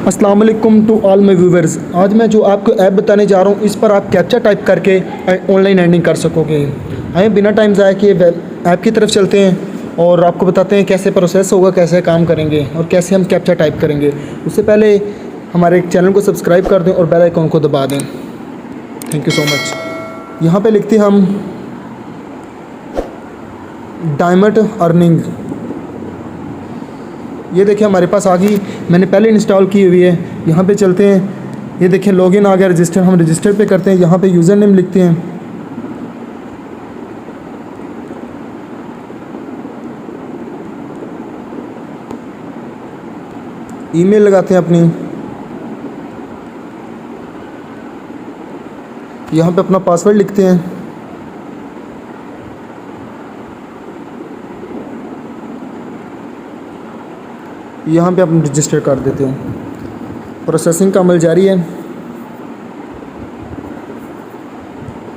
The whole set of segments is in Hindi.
अस्सलाम वालेकुम टू ऑल माई व्यूवर्स। आज मैं जो आपको ऐप बताने जा रहा हूँ, इस पर आप कैप्चा टाइप करके ऑनलाइन अर्निंग कर सकोगे। आइए बिना टाइम ज़ाया किए ऐप की तरफ चलते हैं और आपको बताते हैं कैसे प्रोसेस होगा, कैसे काम करेंगे और कैसे हम कैप्चा टाइप करेंगे। उससे पहले हमारे चैनल को सब्सक्राइब कर दें और बेल आइकन को दबा दें। Thank you so much. यहाँ पे लिखते हैं हम डायमंड अर्निंग। ये देखिए हमारे पास आ गई, मैंने पहले इंस्टॉल की हुई है। यहाँ पे चलते हैं, ये देखिए लॉगिन आ गया, रजिस्टर। हम रजिस्टर पे करते हैं, यहाँ पे यूज़र नेम लिखते हैं, ईमेल लगाते हैं अपनी, यहाँ पे अपना पासवर्ड लिखते हैं, यहाँ पे हम रजिस्टर कर देते हैं। प्रोसेसिंग का अमल जारी है।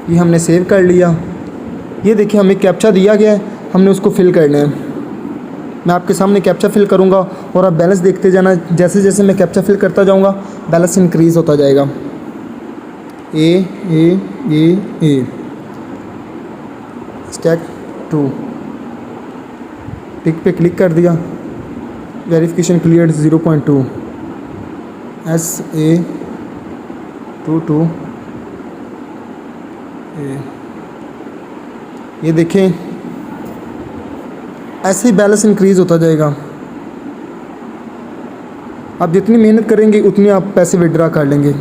ये हमने सेव कर लिया। ये देखिए हमें कैप्चा दिया गया है, हमने उसको फिल करना है। मैं आपके सामने कैप्चा फिल करूँगा और आप बैलेंस देखते जाना। जैसे जैसे मैं कैप्चा फिल करता जाऊँगा बैलेंस इंक्रीज़ होता जाएगा। ए स्टैक 2 टिक पे क्लिक कर दिया। वेरिफिकेशन क्लियर 0.2 SA22 ये देखें, ऐसे ही बैलेंस इंक्रीज़ होता जाएगा। आप जितनी मेहनत करेंगे उतनी आप पैसे विड्रा कर लेंगे।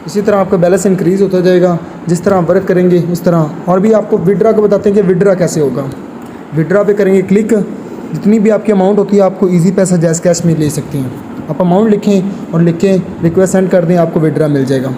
इसी तरह आपका बैलेंस इंक्रीज़ होता जाएगा। जिस तरह आप वर्क करेंगे उस तरह। और भी आपको विड्रा को बताते हैं कि विड्रा कैसे होगा। विड्रा पे करेंगे क्लिक, जितनी भी आपकी अमाउंट होती है आपको इजी पैसा जैज़ कैश में ले सकती हैं। आप अमाउंट लिखें और लिख के रिक्वेस्ट सेंड कर दें, आपको विड्रा मिल जाएगा।